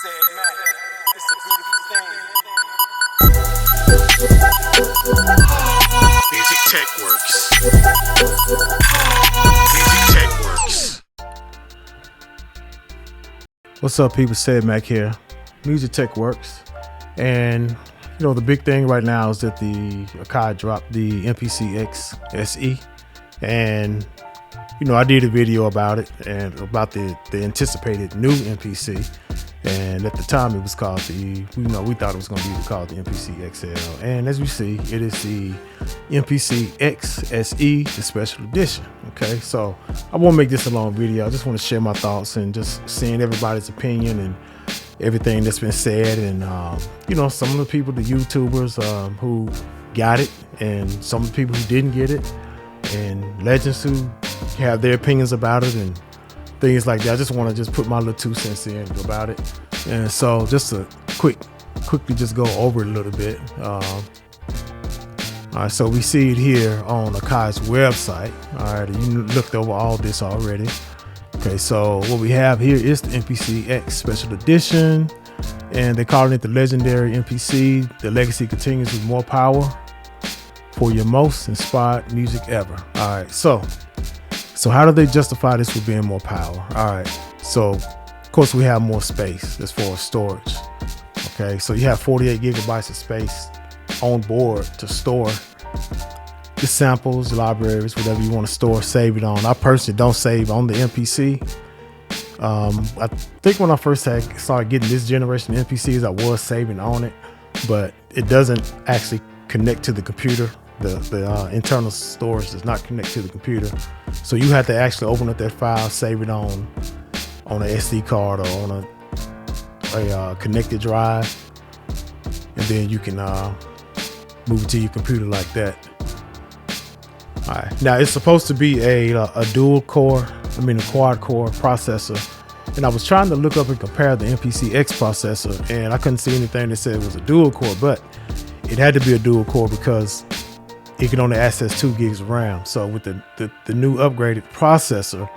CEDDMACK, it's a beautiful thing. Musictechworks. Musictechworks. What's up, people? CEDDMACK here, Musictechworks. And you know, the big thing right now is that the Akai dropped the MPCX SE, and you know, I did a video about it and about the anticipated new MPC. And at the time, it was called we thought it was going to be called the MPC XL. And as we see, it is the MPCX SE, the special edition. Okay, so I won't make this a long video. I just want to share my thoughts and just seeing everybody's opinion and everything that's been said. And you know, some of the people, the YouTubers who got it, and some of the people who didn't get it, and legends who have their opinions about it and things like that. I just want to put my little 2 cents in about it. And so just to quickly just go over it a little bit. All right, so we see it here on Akai's website. All right, you looked over all this already. Okay, so what we have here is the MPCX special edition, and they're calling it the legendary MPC. The legacy continues with more power for your most inspired music ever. All right, so how do they justify this with being more power? All right, so of course we have more space as far as storage. Okay, so you have 48 gigabytes of space on board to store the samples, libraries, whatever you want to store, save it on. I personally don't save on the MPC. I think when I first started getting this generation of MPCs, I was saving on it, but it doesn't actually connect to the computer. The internal storage does not connect to the computer, so you have to actually open up that file, save it on an SD card or on a connected drive, and then you can move it to your computer like that. All right, now it's supposed to be a quad core processor, and I was trying to look up and compare the MPCX processor, and I couldn't see anything that said it was a dual core, but it had to be a dual core because it can only access 2 gigs of RAM. So with the new upgraded processor,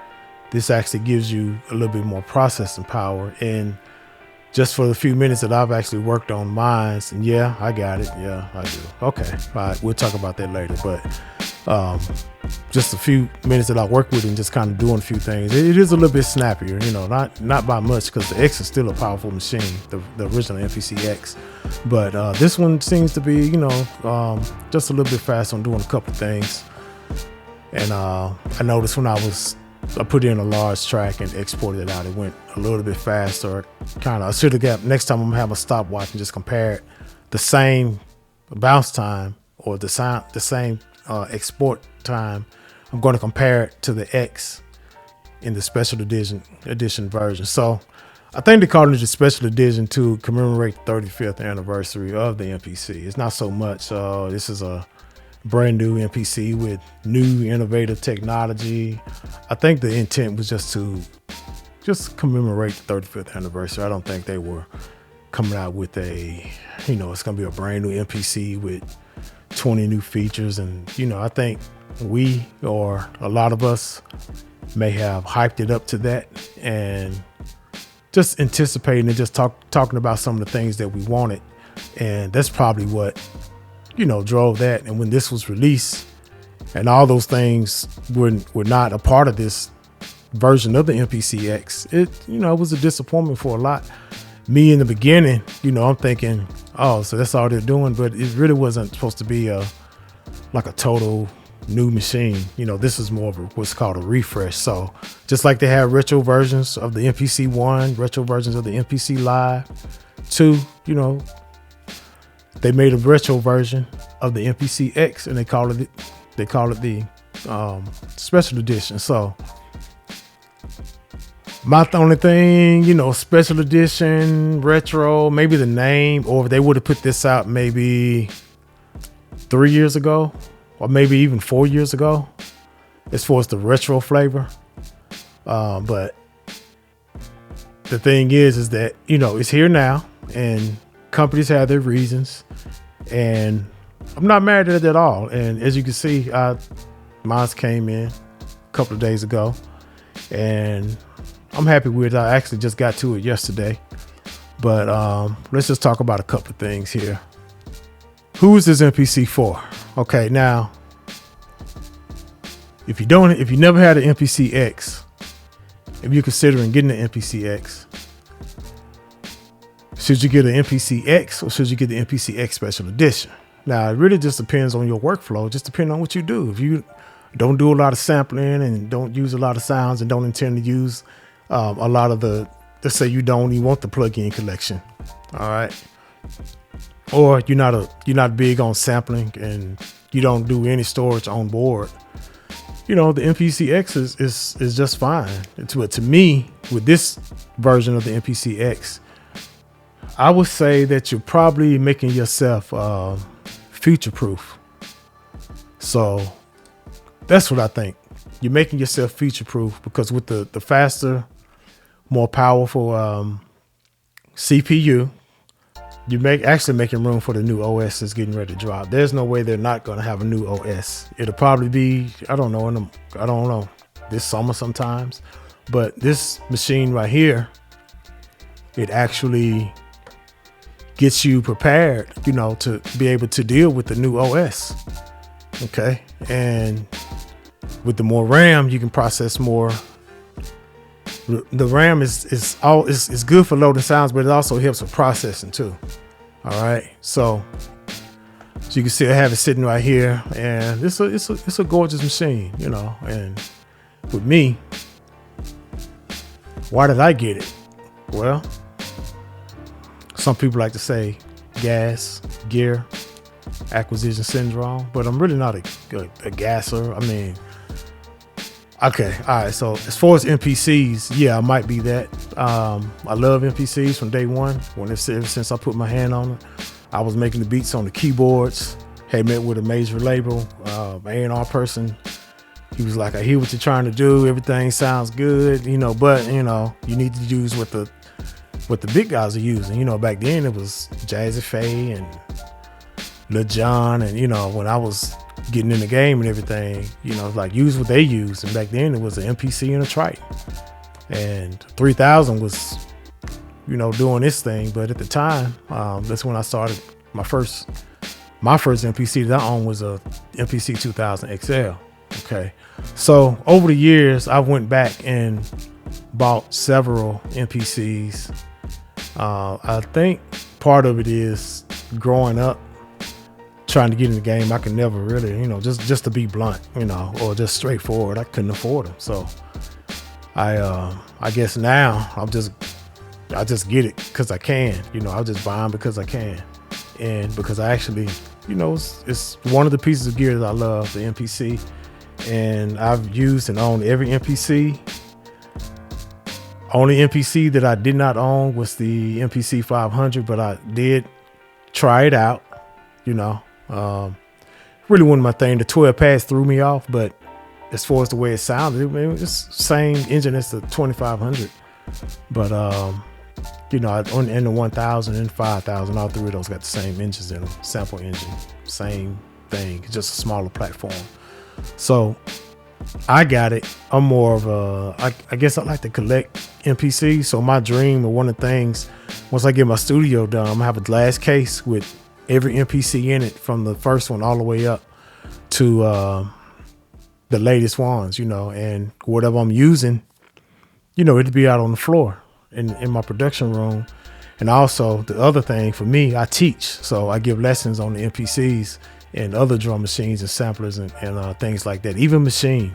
this actually gives you a little bit more processing power. And just for the few minutes that I've actually worked on mine, and yeah, I got it. Yeah, I do. Okay, all right, we'll talk about that later. But just a few minutes that I worked with and just kind of doing a few things, it is a little bit snappier, you know, not by much, because the X is still a powerful machine, the original MPCX. But this one seems to be, you know, just a little bit fast on doing a couple of things. And I noticed when I put in a large track and exported it out, it went a little bit faster. I should have got, next time I'm gonna have a stopwatch and just compare it, the same bounce time or the same export time. I'm going to compare it to the X in the special edition version. So I think they called it the special edition to commemorate the 35th anniversary of the MPC. It's not so much. This is a brand new MPC with new innovative technology. I think the intent was just to commemorate the 35th anniversary. I don't think they were coming out with it's going to be a brand new MPC with 20 new features. And, you know, I think we, or a lot of us, may have hyped it up to that and just anticipating and just talking about some of the things that we wanted. And that's probably what, you know, drove that. And when this was released and all those things were not a part of this version of the MPCX, it was a disappointment for a lot. Me in the beginning, you know, I'm thinking, oh, so that's all they're doing, but it really wasn't supposed to be like a total new machine. You know, this is more of what's called a refresh. So just like they have retro versions of the MPC 1, retro versions of the MPC Live 2, you know, they made a retro version of the MPCX, and they call it the special edition. So my only thing, you know, special edition, retro, maybe the name, or if they would have put this out maybe 3 years ago, or maybe even 4 years ago, as far as the retro flavor. But the thing is that, you know, it's here now, and companies have their reasons, and I'm not mad at it at all. And as you can see, mine came in a couple of days ago, and I'm happy with it. I actually just got to it yesterday. But let's just talk about a couple of things here. Who is this MPC for? Okay, now if you never had an MPCX, if you're considering getting an MPCX, should you get an MPCX or should you get the MPCX Special Edition? Now, it really just depends on your workflow. It just depends on what you do. If you don't do a lot of sampling and don't use a lot of sounds and don't intend to use a lot of let's say you don't even want the plug-in collection, all right? Or you're not big on sampling and you don't do any storage on board. The MPCX is just fine. To me, with this version of the MPCX, I would say that you're probably making yourself future-proof. So that's what I think. You're making yourself future-proof because with the faster, more powerful CPU, you're actually making room for the new OS that's getting ready to drop. There's no way they're not going to have a new OS. It'll probably be, I don't know, this summer sometimes. But this machine right here, it actually gets you prepared, to be able to deal with the new OS. Okay. And with the more RAM, you can process more. The RAM is good for loading sounds, but it also helps with processing too. All right. So you can see I have it sitting right here, and it's a gorgeous machine, and with me, why did I get it? Well, some people like to say gear acquisition syndrome, but I'm really not a gasser. I mean, okay, all right. So as far as MPCs, yeah, I might be that. I love MPCs from day one. Ever since I put my hand on it, I was making the beats on the keyboards. Had met with a major label, A&R person. He was like, I hear what you're trying to do. Everything sounds good, but you need to use what the big guys are using. Back then it was Jazzy Faye and Lil Jon, and when I was getting in the game and everything, like use what they use. And back then it was an MPC and a trike, and 3000 was, doing this thing. But at the time, that's when I started my first MPC that I owned was a MPC 2000 XL. Okay. So over the years, I went back and bought several MPCs. I think part of it is growing up, trying to get in the game. I could never really, just to be blunt, or just straightforward, I couldn't afford them. So I guess now I just get it because I can, I'll just buy them because I can. And because I actually, it's one of the pieces of gear that I love, the MPC. And I've used and owned every MPC. Only MPC that I did not own was the MPC 500, but I did try it out, really wasn't my thing. The 12 pads threw me off, but as far as the way it sounded, it was the same engine as the 2500. But, in the 1000 and 5000, all three of those got the same engines in them, sample engine, same thing, just a smaller platform. So I got it. I'm more of I guess I like to collect MPCs. So my dream, or one of the things, once I get my studio done, I'm gonna have a glass case with every MPC in it, from the first one all the way up to the latest ones, and whatever I'm using, it'd be out on the floor in my production room. And also the other thing for me, I teach, so I give lessons on the MPCs and other drum machines and samplers and things like that. Even machine,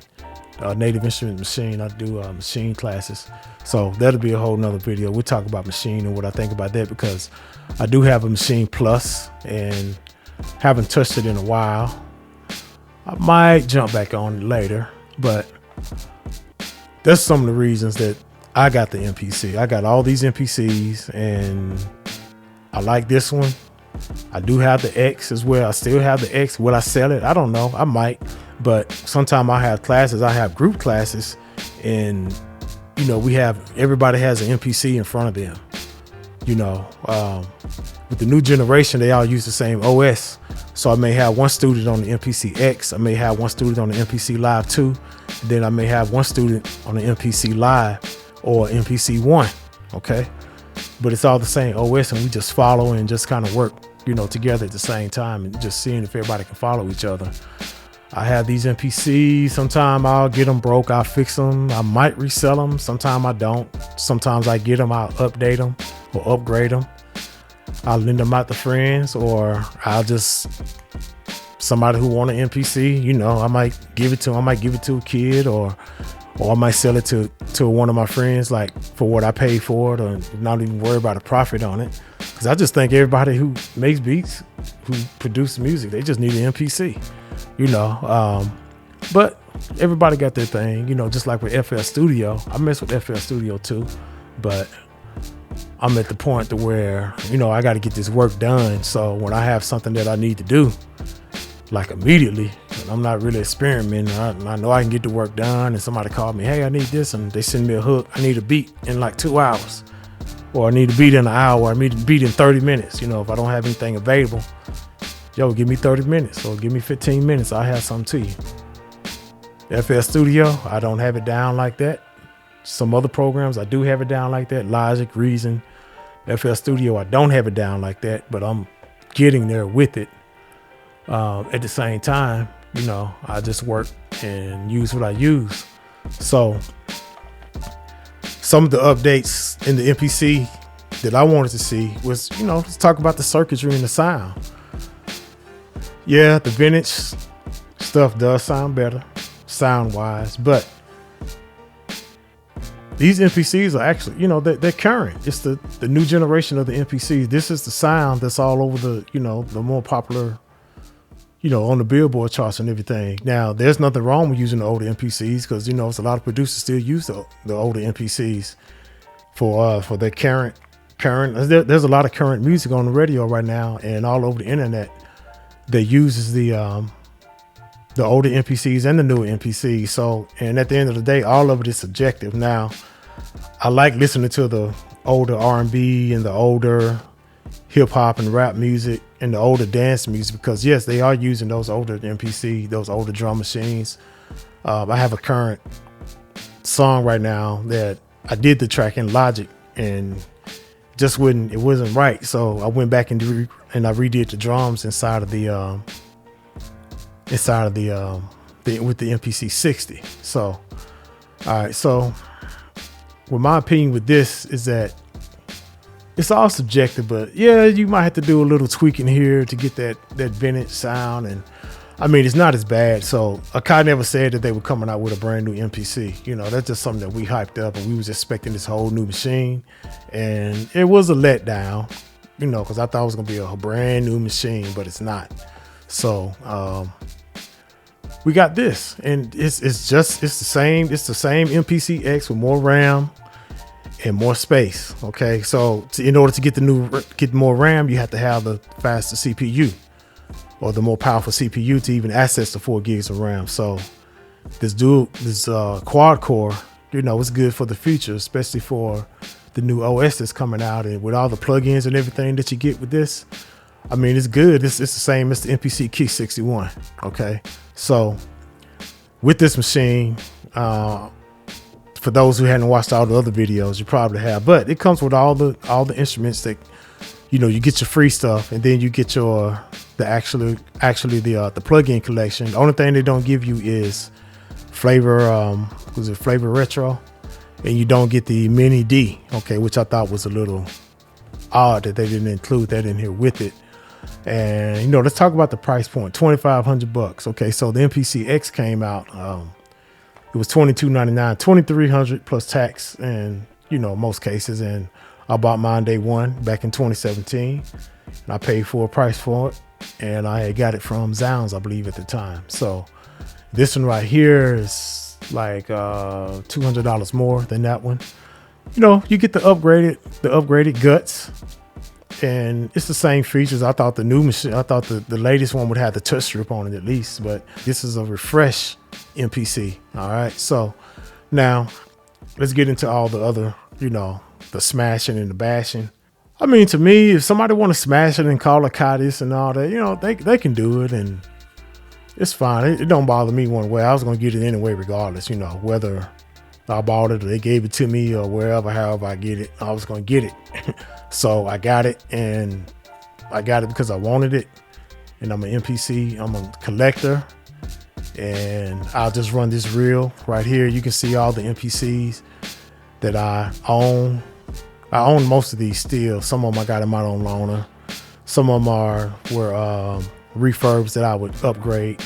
native instrument machine, I do machine classes. So that'll be a whole nother video. We'll talk about machine and what I think about that, because I do have a Machine Plus and haven't touched it in a while. I might jump back on it later, but that's some of the reasons that I got the MPC. I got all these MPCs and I like this one. I do have the X as well. I still have the X. Will I sell it? I don't know. I might. But sometime I have classes. I have group classes, and everybody has an MPC in front of them. With the new generation, they all use the same OS. So I may have one student on the MPC X. I may have one student on the MPC Live 2. Then I may have one student on the MPC Live or MPC 1. Okay. but it's all the same OS, and we just follow and just kind of work, you know, together at the same time and just seeing if everybody can follow each other. I have these MPCs. Sometimes I'll get them broke, I'll fix them. I might resell them. Sometimes I don't. Sometimes I get them, I'll update them or upgrade them. I'll lend them out to friends, or I'll just, somebody who want an MPC, you know, I might give it to them. I might give it to a kid, or I might sell it to one of my friends, like for what I paid for it, or not even worry about a profit on it. Because I just think everybody who makes beats, who produces music, they just need an MPC, you know. But everybody got their thing, you know, just like with FL Studio. I mess with FL Studio too, but I'm at the point to where, you know, I got to get this work done. So when I have something that I need to do, like immediately, and I'm not really experimenting, I know I can get the work done, and somebody called me, hey, I need this, and they send me a hook. I need a beat in like 2 hours, or I need a beat in an hour, or I need a beat in 30 minutes. You know, if I don't have anything available, yo, give me 30 minutes or give me 15 minutes. I'll have something to you. FL Studio, I don't have it down like that. Some other programs, I do have it down like that. Logic, Reason. FL Studio, I don't have it down like that, but I'm getting there with it. At the same time, you know, I just work and use what I use. So some of the updates in the MPC that I wanted to see was, you know, let's talk about the circuitry and the sound. Yeah, the vintage stuff does sound better sound wise, but these MPCs are actually, you know, they're current. It's the new generation of the MPCs. This is the sound that's all over the, you know, the more popular, you know, on the Billboard charts and everything. Now, there's nothing wrong with using the older MPCs, because, you know, it's a lot of producers still use the older MPCs for their current. There's a lot of current music on the radio right now and all over the internet that uses the older MPCs and the newer MPCs. So, and at the end of the day, all of it is subjective. Now, I like listening to the older R&B and the older hip hop and rap music and the older dance music, because yes, they are using those older MPC, those older drum machines. I have a current song right now that I did the track in Logic and it wasn't right. So I went back and I redid the drums inside of the with the MPC 60. So, all right. So, well, my opinion with this is that it's all subjective, but yeah, you might have to do a little tweaking here to get that vintage sound. And I mean, it's not as bad. So Akai never said that they were coming out with a brand new MPC. You know, that's just something that we hyped up, and we was expecting this whole new machine, and it was a letdown, you know, because I thought it was gonna be a brand new machine, but it's not. So we got this, and it's the same MPC X with more RAM and more space. Okay, so in order to get more RAM, you have to have the faster CPU or the more powerful CPU to even access the 4 gigs of RAM. So this quad core, you know, it's good for the future, especially for the new OS that's coming out, and with all the plugins and everything that you get with this. I mean, it's good. It's the same as the MPCX 61. Okay, so with this machine, for those who hadn't watched all the other videos, you probably have, but it comes with all the instruments that, you know, you get your free stuff, and then you get the plugin collection. The only thing they don't give you is flavor retro, and you don't get the mini D. Okay, which I thought was a little odd that they didn't include that in here with it. And, you know, let's talk about the price point, $2,500. Okay, so the MPCX came out, it was $22.99, $2,300 plus tax, and, you know, most cases. And I bought mine day one back in 2017, and I paid full price for it, and I had got it from Zounds, I believe, at the time. So this one right here is like $200 more than that one. You know, you get the upgraded guts, and it's the same features. I thought the new machine, I thought the latest one would have the touch strip on it at least, but this is a refresh MPC. All right, so now let's get into all the other, you know, the smashing and the bashing. I mean, to me, if somebody want to smash it and call Akai this and all that, you know, they can do it, and it's fine. It don't bother me one way. I was gonna get it anyway regardless, you know, whether I bought it or they gave it to me or wherever, however I get it, I was going to get it. So I got it, and I got it because I wanted it. And I'm an MPC, I'm a collector, and I'll just run this reel right here. You can see all the MPCs that I own. I own most of these still. Some of them I got in my own loaner. Some of them were refurbs that I would upgrade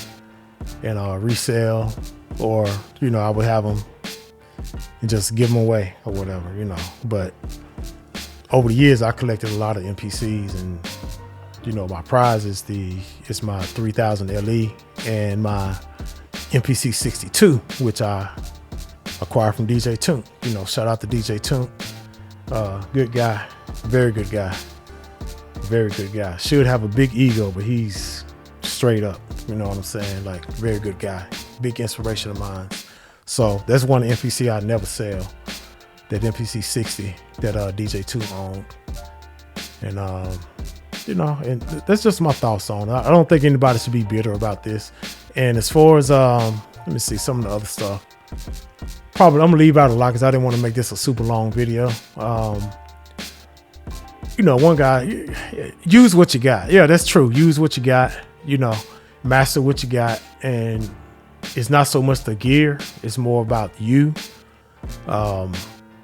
and resell, or I would have them and just give them away or whatever, But over the years, I collected a lot of MPCs, and my prize is my 3000 LE and my MPC 62, which I acquired from DJ Toon. Shout out to DJ Toon. Good guy, very good guy, very good guy. Should have a big ego, but he's straight up. You know what I'm saying? Like, very good guy, big inspiration of mine. So that's one MPC I never sell. That MPC 60 that DJ Toon owned, and and that's just my thoughts on it. I don't think anybody should be bitter about this. And as far as let me see some of the other stuff. Probably I'm gonna leave out a lot because I didn't want to make this a super long video. One guy, use what you got. Yeah, that's true. Use what you got. Master what you got, and it's not so much the gear; it's more about you.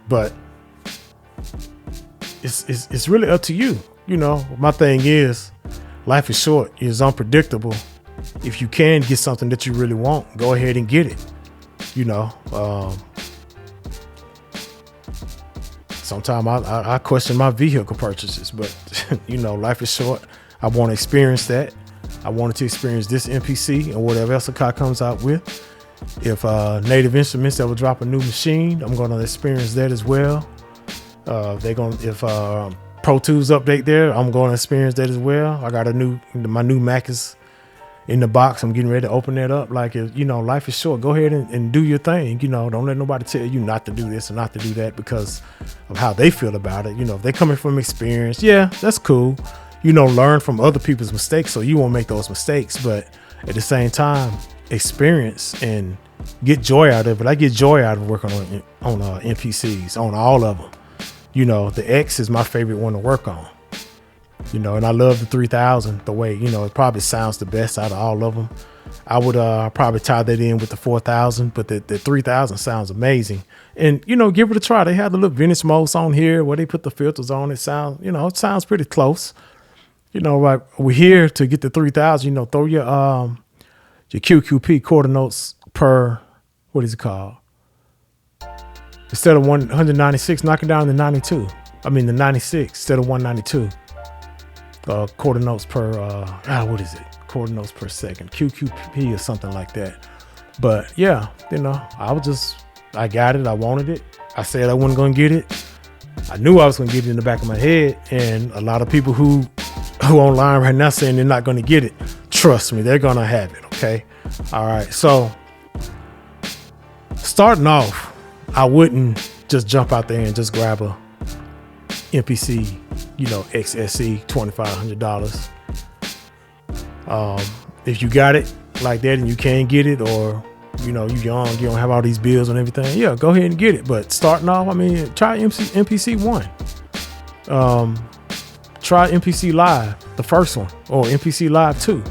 But it's really up to you. My thing is, life is short. It's unpredictable. If you can get something that you really want, go ahead and get it. Sometimes I question my vehicle purchases, but life is short. I want to experience that. I wanted to experience this MPC and whatever else Akai comes out with. If Native Instruments that will drop a new machine, I'm going to experience that as well. If Pro Tools update there, I'm going to experience that as well. I got my new Mac is in the box. I'm getting ready to open that up. Like, life is short. Go ahead and do your thing. Don't let nobody tell you not to do this or not to do that because of how they feel about it. If they're coming from experience, yeah, that's cool. Learn from other people's mistakes so you won't make those mistakes. But at the same time, experience and get joy out of it. I get joy out of working on MPCs, on all of them. The X is my favorite one to work on. And I love the 3000, the way, it probably sounds the best out of all of them. I would probably tie that in with the 4000, but the 3000 sounds amazing. And, give it a try. They have the little vintage modes on here where they put the filters on. It sounds, it sounds pretty close. Right, we're here to get the 3000, throw your QQP, quarter notes per, what is it called? Instead of 196, knock it down to 92. I mean, the 96 instead of 192. Quarter notes per, what is it? Quarter notes per second, QQP or something like that. But yeah, I got it. I wanted it. I said I wasn't going to get it. I knew I was going to get it in the back of my head. And a lot of people who online right now saying they're not going to get it, trust me, they're going to have it. Okay. All right. So starting off, I wouldn't just jump out there and just grab a MPC, X SE, $2,500. If you got it like that and you can't get it, or you're young, you don't have all these bills and everything, yeah, go ahead and get it. But starting off, try MPC 1. Try MPC Live, the first one, or MPC Live 2.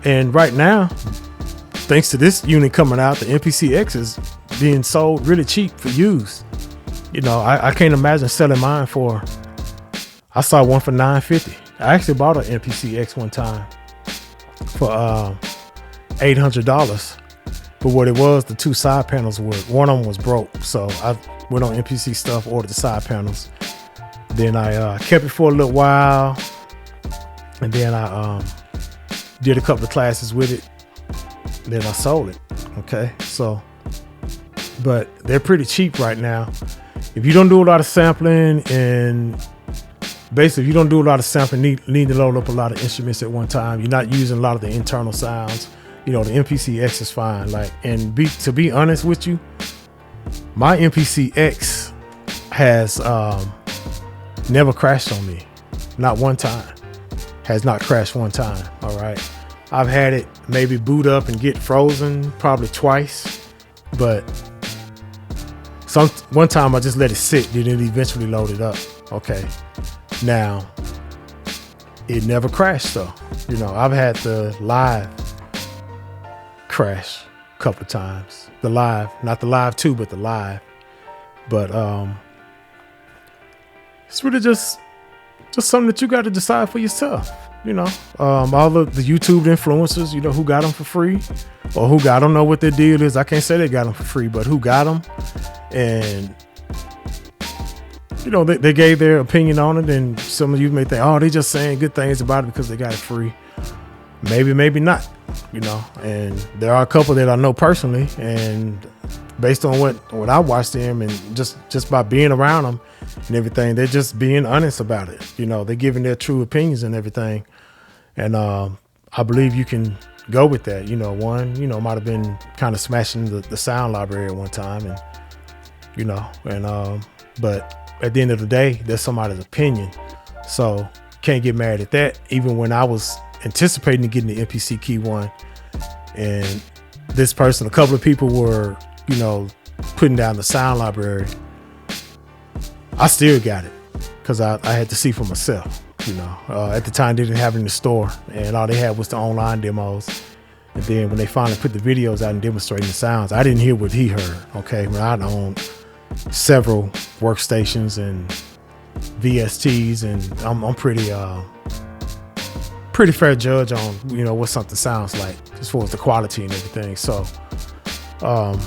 And right now, thanks to this unit coming out, the MPCX is being sold really cheap for used. I can't imagine selling mine for, I saw one for $950. I actually bought an MPCX one time for $800. But what it was, the two side panels one of them was broke. So I went on MPC stuff, ordered the side panels. Then I kept it for a little while. And then I did a couple of classes with it. Then I sold it. Okay. So, but they're pretty cheap right now. If you don't do a lot of sampling, and basically if you don't do a lot of sampling, need to load up a lot of instruments at one time, you're not using a lot of the internal sounds, the MPCX is fine. To be honest with you, my MPCX has never crashed on me. Not one time. Has not crashed one time. All right. I've had it maybe boot up and get frozen probably twice, but one time I just let it sit, then it eventually loaded up. Okay. Now, it never crashed though. You know, I've had the live crash a couple of times. The live, not the live 2, but the live. But it's really just something that you got to decide for yourself. You know, all of the YouTube influencers, you know, who got them for free or who got them, know what their deal is. I can't say they got them for free, but who got them, and you know, they gave their opinion on it. And some of you may think, oh, they just saying good things about it because they got it free. Maybe, maybe not, you know. And there are a couple that I know personally, and based on what I watched them and just by being around them and everything, they're just being honest about it. You know, they're giving their true opinions and everything. And I believe you can go with that. You know, one, you know, might have been kind of smashing the sound library at one time, and you know, and but at the end of the day, that's somebody's opinion. So can't get mad at that. Even when I was anticipating getting the MPC Key 1, and this person, a couple of people were, you know, putting down the sound library, I still got it because I had to see for myself. You know, at the time they didn't have it in the store, and all they had was the online demos. And then when they finally put the videos out and demonstrating the sounds, I didn't hear what he heard. Okay, when I owned several workstations and VSTs, and I'm pretty fair judge on, you know, what something sounds like as far as the quality and everything. So I'll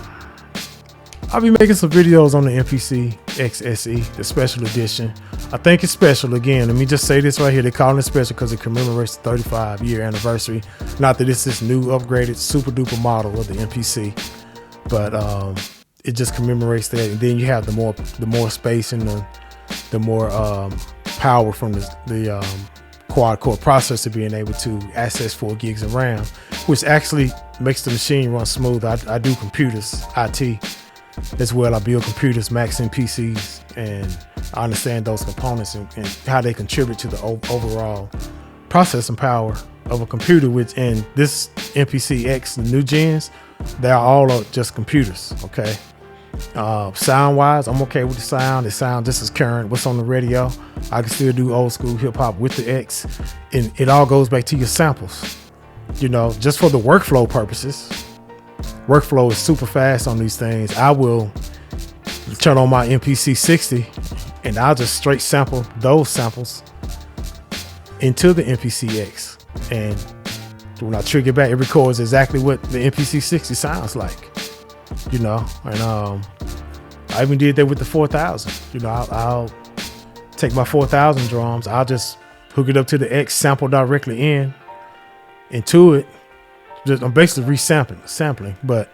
be making some videos on the MPCX SE, the special edition. I think it's special. Again, let me just say this right here. They're calling it special because it commemorates the 35-year anniversary. Not that it's this new upgraded super duper model of the MPC, but it just commemorates that. And then you have the more space and the more power from the quad core processor being able to access 4 gigs of RAM, which actually makes the machine run smooth. I do computers, IT as well. I build computers, Macs and PCs, and I understand those components and how they contribute to the overall processing power of a computer. Which, and this MPCX, the new gens, they're all just computers. Okay. Sound wise, I'm okay with the sound. It sounds just as current. What's on the radio, I can still do old school hip hop with the X, and it all goes back to your samples. You know, just for the workflow purposes. Workflow is super fast on these things. I will turn on my MPC 60 and I'll just straight sample those samples into the MPCX, and when I trigger back, it records exactly what the MPC 60 sounds like. You know, and I even did that with the 4000. You know, I'll take my 4000 drums, I'll just hook it up to the X, sample directly into it. I'm basically sampling, but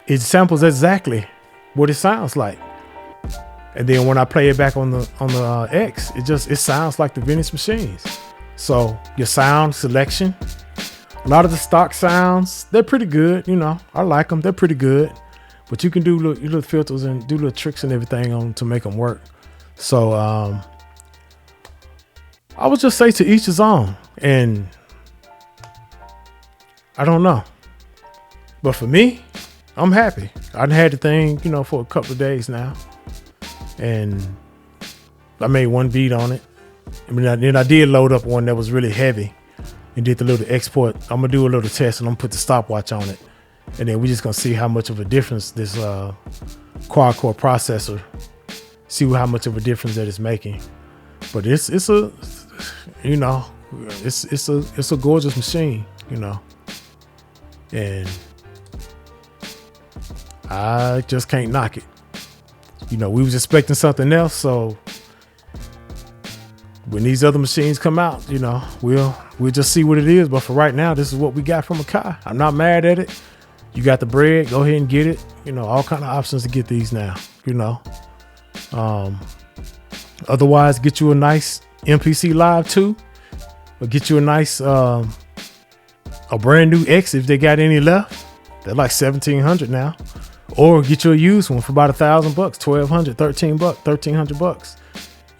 it samples exactly what it sounds like. And then when I play it back on the X, it sounds like the vintage machines. So your sound selection, a lot of the stock sounds, they're pretty good. You know, I like them. They're pretty good. But you can do little filters and do little tricks and everything on them to make them work. So I would just say to each his own. And I don't know. But for me, I'm happy. I've had the thing, you know, for a couple of days now. And I made one beat on it. Then I did load up one that was really heavy and did the little export. I'm going to do a little test and I'm going to put the stopwatch on it. And then we're just going to see how much of a difference this quad core processor, see how much of a difference that it's making. But it's a, you know, it's a gorgeous machine, you know. And I just can't knock it. You know, we was expecting something else, so when these other machines come out, you know, we'll just see what it is. But for right now, this is what we got from Akai. I'm not mad at it. You got the bread, go ahead and get it. You know, all kind of options to get these now, you know. Otherwise, get you a nice MPC Live 2, or get you a nice a brand new X if they got any left. They're like $1,700 now. Or get you a used one for about $1,000, $1,200, $1,300,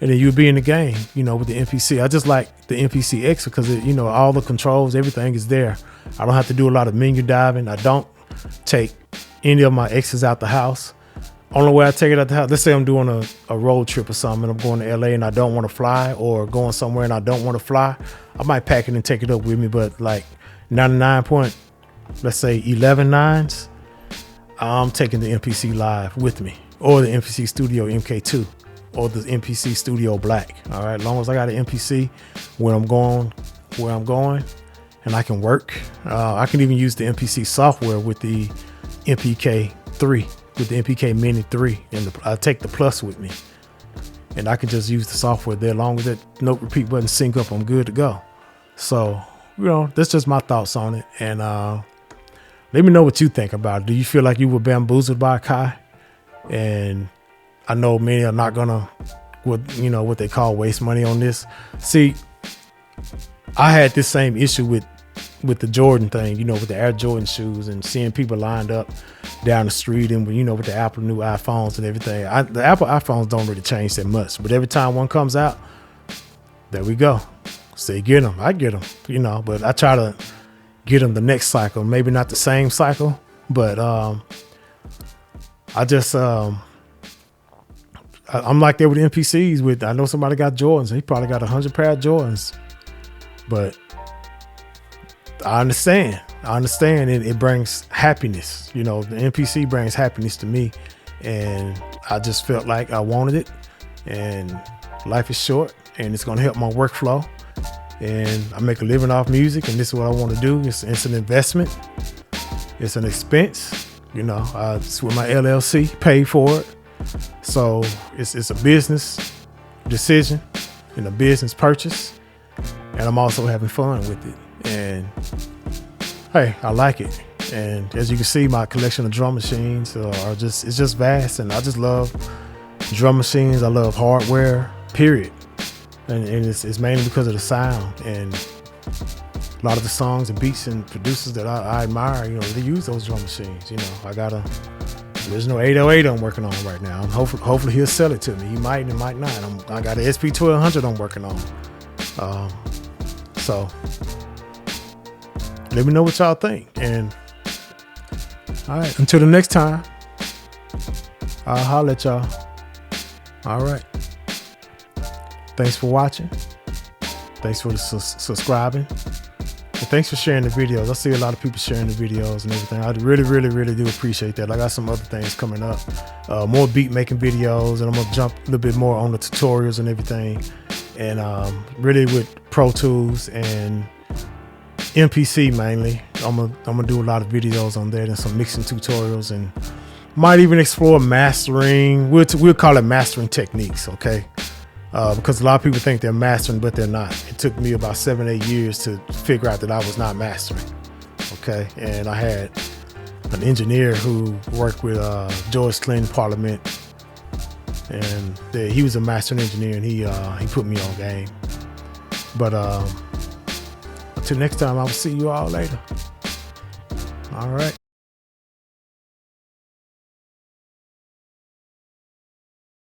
and then you'll be in the game, you know, with the MPC. I just like the MPCX because it, you know, all the controls, everything is there. I don't have to do a lot of menu diving. I don't take any of my X's out the house. only way I take it out the house, let's say I'm doing a road trip or something, and I'm going to LA and I don't want to fly, or going somewhere and I don't want to fly, I might pack it and take it up with me. But like 99.11 I'm taking the MPC Live with me, or the MPC Studio MK2, or the MPC Studio Black. All right, as long as I got an MPC where I'm going, and I can work. I can even use the MPC software with the MPK3, with the MPK Mini 3, and I take the Plus with me, and I can just use the software there. As long as that note repeat button sync up, I'm good to go. So, you know, that's just my thoughts on it. And let me know what you think about it. Do you feel like you were bamboozled by Akai? And I know many are not gonna, what they call waste money on this. See, I had this same issue with the Jordan thing, with the Air Jordan shoes, and seeing people lined up down the street, and with the Apple new iPhones and everything. The Apple iPhones don't really change that much, but every time one comes out, there we go. Say get them, I get them, but I try to get them the next cycle, maybe not the same cycle, but I just I'm like that with MPCs. I know somebody got Jordans, and he probably got 100 pair of Jordans, but I understand it brings happiness. The MPC brings happiness to me, and I just felt like I wanted it, and life is short, and it's going to help my workflow, and I make a living off music, and this is what I want to do. It's an investment. It's an expense. It's with my LLC paid for it. So it's a business decision and a business purchase, and I'm also having fun with it. And hey, I like it. And as you can see, my collection of drum machines it's just vast, and I just love drum machines. I love hardware, period. And it's mainly because of the sound, and a lot of the songs and beats and producers that I admire, they use those drum machines. I got a original 808 I'm working on right now. Hopefully he'll sell it to me. He might and might not. I got an SP1200 I'm working on. So let me know what y'all think. And all right, until the next time, I'll holler at y'all. All right. Thanks for watching. Thanks for subscribing. And thanks for sharing the videos. I see a lot of people sharing the videos and everything. I really, really, really do appreciate that. I got some other things coming up. More beat making videos, and I'm going to jump a little bit more on the tutorials and everything. And really with Pro Tools and MPC mainly. I'm gonna do a lot of videos on that, and some mixing tutorials, and might even explore mastering. We'll call it mastering techniques, okay? Because a lot of people think they're mastering, but they're not. It took me about 7-8 years to figure out that I was not mastering, okay? And I had an engineer who worked with George Clinton Parliament, and he was a mastering engineer, and he put me on game. But until next time, I will see you all later. All right.